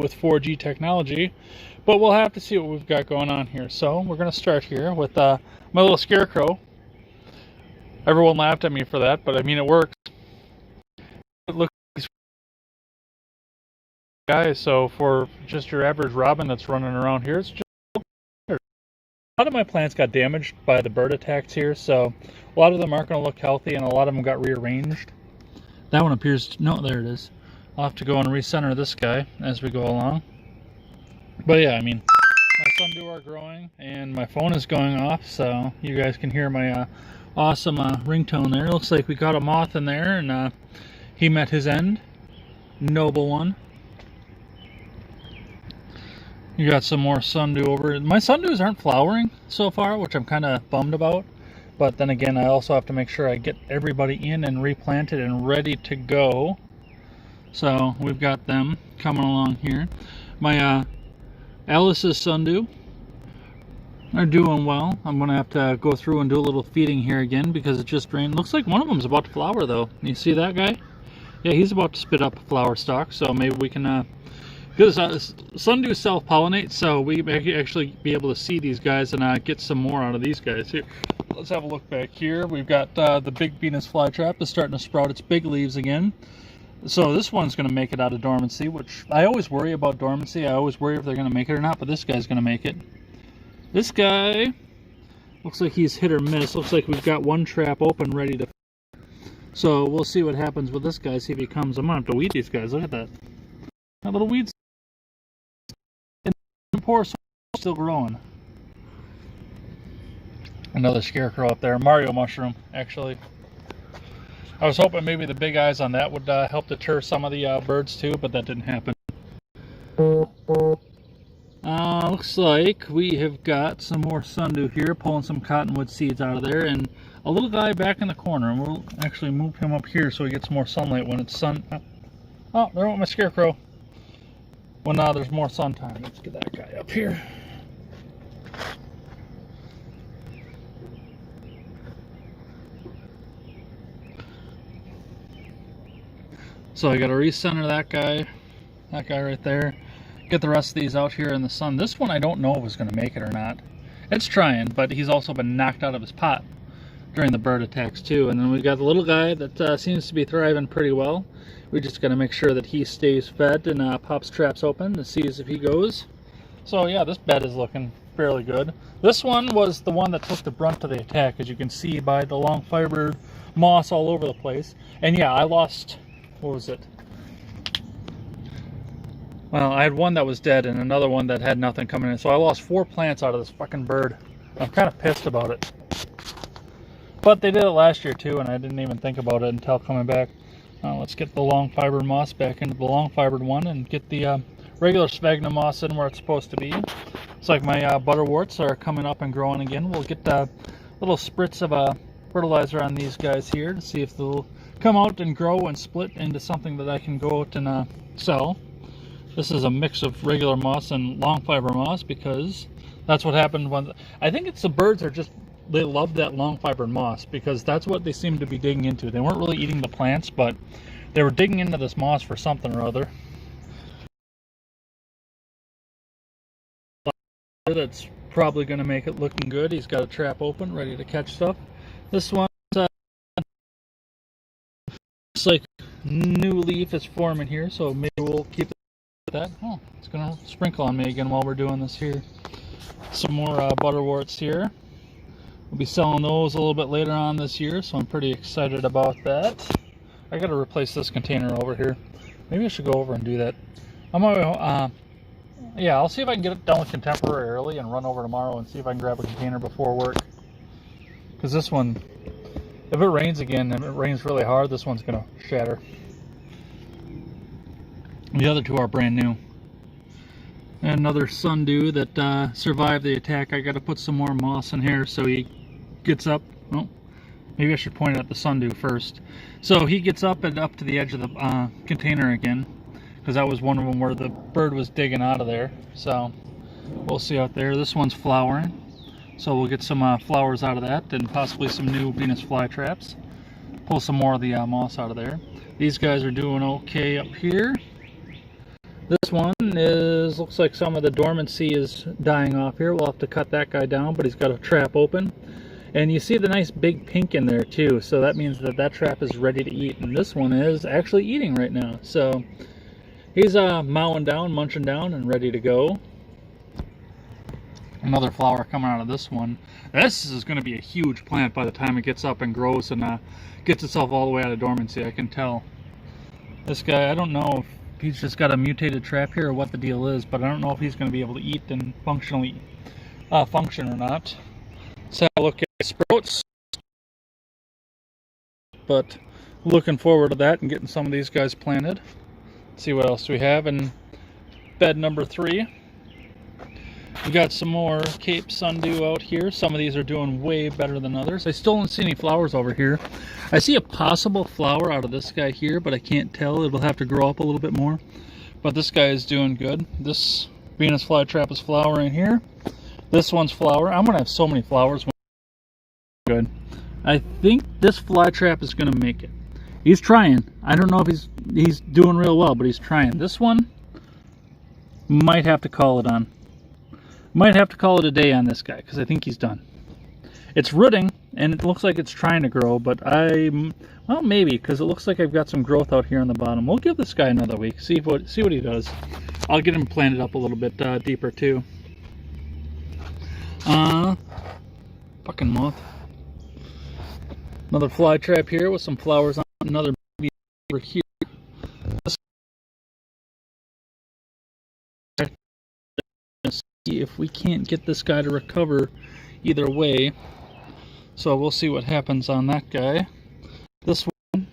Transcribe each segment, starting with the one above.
with 4G technology, but we'll have to see what we've got going on here. So we're going to start here with my little scarecrow. Everyone laughed at me for that, but I mean, it works. It looks guys, so for just your average robin that's running around here, it's just a lot of my plants got damaged by the bird attacks here, so a lot of them aren't going to look healthy, and a lot of them got rearranged. That one appears to, no, there it is. I'll have to go and recenter this guy as we go along. But yeah, I mean, my sundew are growing, and my phone is going off, so you guys can hear my awesome ringtone there. Looks like we got a moth in there, and he met his end. Noble one. You got some more sundew over. My sundews aren't flowering so far, which I'm kind of bummed about. But then again, I also have to make sure I get everybody in and replanted and ready to go. So we've got them coming along here. My Alice's sundew are doing well. I'm going to have to go through and do a little feeding here again because it just rained. Looks like one of them is about to flower though. You see that guy? Yeah, he's about to spit up a flower stalk. So maybe we can... Because sundew self-pollinate, so we may actually be able to see these guys and get some more out of these guys here. Let's have a look back here. We've got the big Venus flytrap is starting to sprout its big leaves again. So this one's going to make it out of dormancy, which I always worry about dormancy. I always worry if they're going to make it or not, but this guy's going to make it. This guy looks like he's hit or miss. Looks like we've got one trap open ready to... So we'll see what happens with this guy, see if he comes. I'm going to have to weed these guys. Look at that. That little weed's poor still growing. Another scarecrow up there. Mario mushroom, actually. I was hoping maybe the big eyes on that would help deter some of the birds too, but that didn't happen. Looks like we have got some more sundew here, pulling some cottonwood seeds out of there, and a little guy back in the corner. And we'll actually move him up here so he gets more sunlight when it's sun. Oh, there went my scarecrow. Well, now there's more sun time. Let's get that guy up here. So I got to recenter that guy right there. Get the rest of these out here in the sun. This one I don't know if it's going to make it or not. It's trying, but he's also been knocked out of his pot during the bird attacks too. And then we got the little guy that seems to be thriving pretty well. We just got to make sure that he stays fed and pops traps open to see if he goes. So yeah, this bed is looking fairly good. This one was the one that took the brunt of the attack, as you can see by the long fiber moss all over the place. And yeah, I lost, what was it? Well, I had one that was dead and another one that had nothing coming in. So I lost 4 plants out of this fucking bird. I'm kind of pissed about it. But they did it last year too, and I didn't even think about it until coming back. Let's get the long fibered moss back into the long fibered one and get the regular sphagnum moss in where it's supposed to be. It's like my butterworts are coming up and growing again. We'll get a little spritz of fertilizer on these guys here to see if they'll come out and grow and split into something that I can go out and sell. This is a mix of regular moss and long fiber moss because that's what happened when... I think it's the birds are just... They love that long fiber moss because that's what they seem to be digging into. They weren't really eating the plants, but they were digging into this moss for something or other. That's probably going to make it looking good. He's got a trap open, ready to catch stuff. This one looks like new leaf is forming here, so maybe we'll keep that. Oh, it's going to sprinkle on me again while we're doing this here. Some more butterworts here. We'll be selling those a little bit later on this year, so I'm pretty excited about that. I gotta replace this container over here. Maybe I should go over and do that. I'm gonna, yeah, I'll see if I can get it done with Contemporary early and run over tomorrow and see if I can grab a container before work. Because this one, if it rains again and it rains really hard, this one's gonna shatter. The other two are brand new. And another sundew that survived the attack. I gotta put some more moss in here so he gets up. Oh, maybe I should point it at the sundew first. So he gets up and up to the edge of the container again, because that was one of them where the bird was digging out of there. So we'll see out there. This one's flowering, so we'll get some flowers out of that and possibly some new Venus flytraps. Pull some more of the moss out of there. These guys are doing okay up here. This one looks like some of the dormancy is dying off here. We'll have to cut that guy down, but he's got a trap open. And you see the nice big pink in there too, so that means that that trap is ready to eat. And this one is actually eating right now. So he's mowing down, munching down, and ready to go. Another flower coming out of this one. This is going to be a huge plant by the time it gets up and grows and gets itself all the way out of dormancy, I can tell. This guy, I don't know if he's just got a mutated trap here or what the deal is, but I don't know if he's going to be able to eat and functionally function or not. So I look at sprouts, but looking forward to that and getting some of these guys planted. See what else we have in bed number 3. We got some more Cape Sundew out here. Some of these are doing way better than others. I still don't see any flowers over here. I see a possible flower out of this guy here, but I can't tell. It'll have to grow up a little bit more. But this guy is doing good. This Venus flytrap is flowering here. This one's flowering. I'm gonna have so many flowers. Good. I think this flytrap is gonna make it. He's trying. I don't know if he's doing real well, but he's trying. This one might have to call it on. Might have to call it a day on this guy because I think he's done. It's rooting and it looks like it's trying to grow, but well, maybe, because it looks like I've got some growth out here on the bottom. We'll give this guy another week, see what he does. I'll get him planted up a little bit deeper too. Fucking moth. Another fly trap here with some flowers on another baby over here. See if we can't get this guy to recover either way. So we'll see what happens on that guy. This one.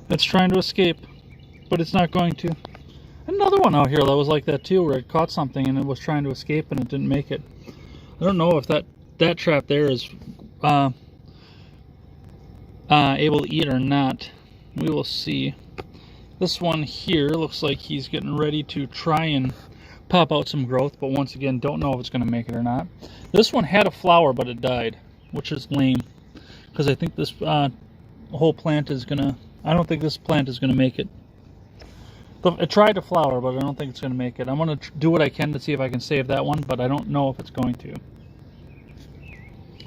It's trying to escape, but it's not going to. Another one out here that was like that too, where it caught something and it was trying to escape and it didn't make it. I don't know if that trap there is able to eat or not. We will see. This one here looks like he's getting ready to try and pop out some growth, but once again, don't know if it's going to make it or not. This one had a flower, but it died, which is lame, because I think this whole plant is gonna. I don't think this plant is gonna make it. It tried to flower, but I don't think it's gonna make it. I'm gonna do what I can to see if I can save that one, but I don't know if it's going to.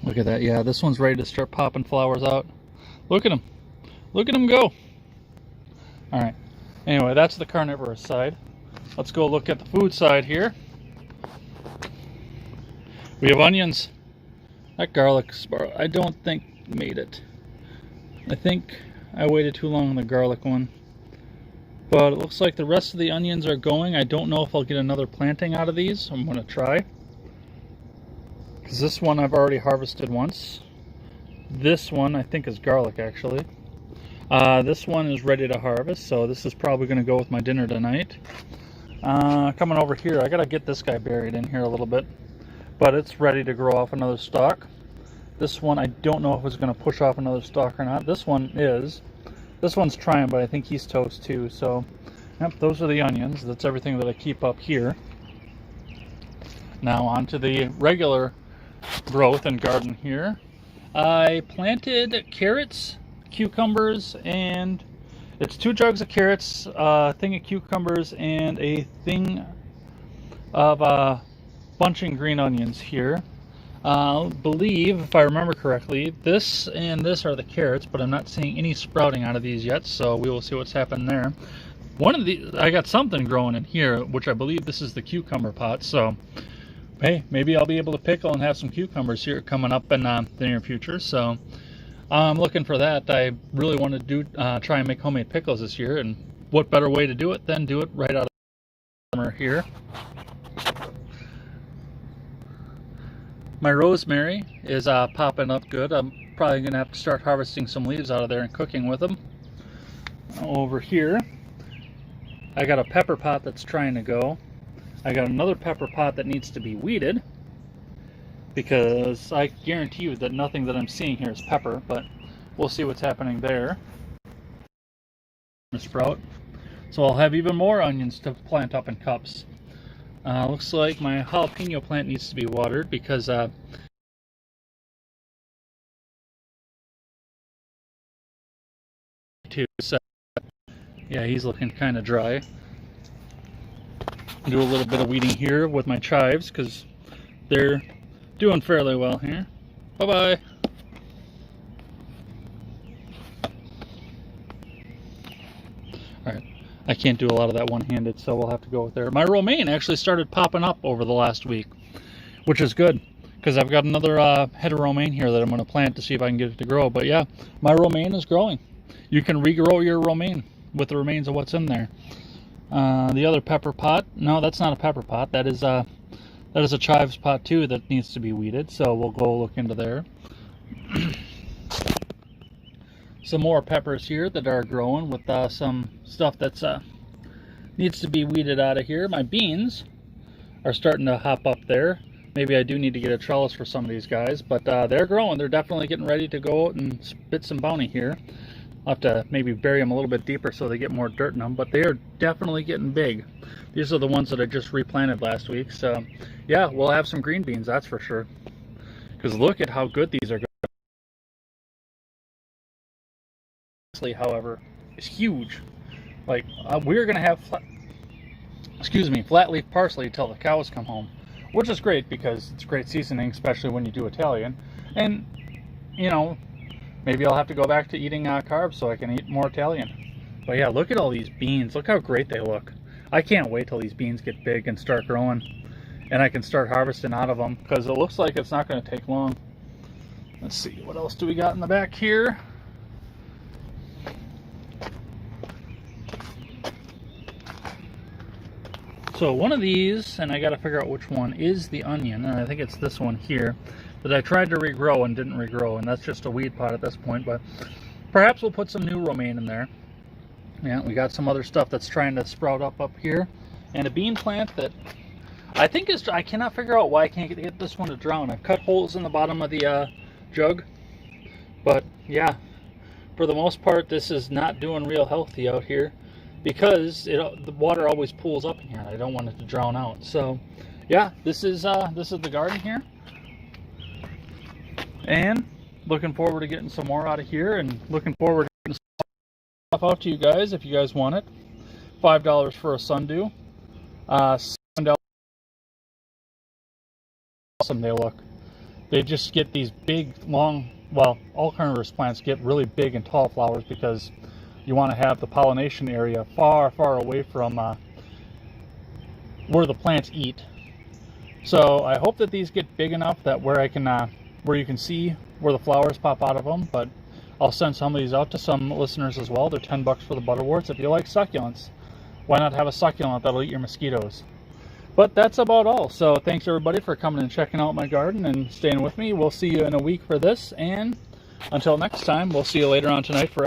Look at that. Yeah, this one's ready to start popping flowers out. Look at him. Look at him go. All right. Anyway, that's the carnivorous side. Let's go look at the food side here. We have onions. That garlic sparrow, I don't think made it. I think I waited too long on the garlic one. But it looks like the rest of the onions are going. I don't know if I'll get another planting out of these. I'm going to try. Because this one I've already harvested once. This one I think is garlic actually. This one is ready to harvest, so this is probably going to go with my dinner tonight. Coming over here, I got to get this guy buried in here a little bit. But it's ready to grow off another stalk. This one, I don't know if it's going to push off another stalk or not. This one is. This one's trying, but I think he's toast too. So, yep, those are the onions. That's everything that I keep up here. Now on to the regular growth and garden here. I planted carrots, cucumbers, and it's 2 jugs of carrots, a thing of cucumbers, and a thing of bunching green onions here. I believe, if I remember correctly, this and this are the carrots, but I'm not seeing any sprouting out of these yet, so we will see what's happening there. One of these, I got something growing in here, which I believe this is the cucumber pot, so hey, maybe I'll be able to pickle and have some cucumbers here coming up in the near future. So I'm looking for that. I really want to do try and make homemade pickles this year, and what better way to do it than do it right out of the summer here. My rosemary is popping up good. I'm probably going to have to start harvesting some leaves out of there and cooking with them. Over here, I got a pepper pot that's trying to go. I got another pepper pot that needs to be weeded, because I guarantee you that nothing that I'm seeing here is pepper, but we'll see what's happening there. Sprout. So I'll have even more onions to plant up in cups. Looks like my jalapeno plant needs to be watered because too. So yeah, he's looking kind of dry. Do a little bit of weeding here with my chives because they're doing fairly well here. Bye-bye. Alright, I can't do a lot of that one-handed, so we'll have to go with there. My romaine actually started popping up over the last week, which is good, because I've got another head of romaine here that I'm going to plant to see if I can get it to grow. But yeah, my romaine is growing. You can regrow your romaine with the remains of what's in there. The other pepper pot, no, that's not a pepper pot. That is a chives pot too that needs to be weeded, so we'll go look into there. Some more peppers here that are growing with some stuff that's needs to be weeded out of here. My beans are starting to hop up there. Maybe I do need to get a trellis for some of these guys, but they're growing. They're definitely getting ready to go out and spit some bounty here. I'll have to maybe bury them a little bit deeper so they get more dirt in them, but they are definitely getting big. These are the ones that I just replanted last week, so yeah, we'll have some green beans, that's for sure. Because look at how good these are. However, is huge. Like we're gonna have flat leaf parsley till the cows come home, which is great because it's great seasoning, especially when you do Italian. And you know, maybe I'll have to go back to eating carbs so I can eat more Italian. But yeah, look at all these beans. Look how great they look. I can't wait till these beans get big and start growing, and I can start harvesting out of them, because it looks like it's not going to take long. Let's see, what else do we got in the back here? So one of these, and I got to figure out which one, is the onion, and I think it's this one here that I tried to regrow and didn't regrow, and that's just a weed pot at this point, but perhaps we'll put some new romaine in there. Yeah, we got some other stuff that's trying to sprout up here, and a bean plant that I think is, I cannot figure out why I can't get this one to drown. I've cut holes in the bottom of the jug, but yeah, for the most part this is not doing real healthy out here, because the water always pools up in here and I don't want it to drown out. So yeah, this is the garden here, and looking forward to getting some more out of here, and looking forward to getting stuff out to you guys if you guys want it. $5 for a sundew. $7. Awesome they look. They just get these big, long, well, all carnivorous plants get really big and tall flowers because you want to have the pollination area far, far away from where the plants eat. So I hope that these get big enough that where I can, where you can see where the flowers pop out of them. But I'll send some of these out to some listeners as well. They're $10 for the butterworts. If you like succulents, why not have a succulent that'll eat your mosquitoes? But that's about all. So thanks everybody for coming and checking out my garden and staying with me. We'll see you in a week for this, and until next time, we'll see you later on tonight for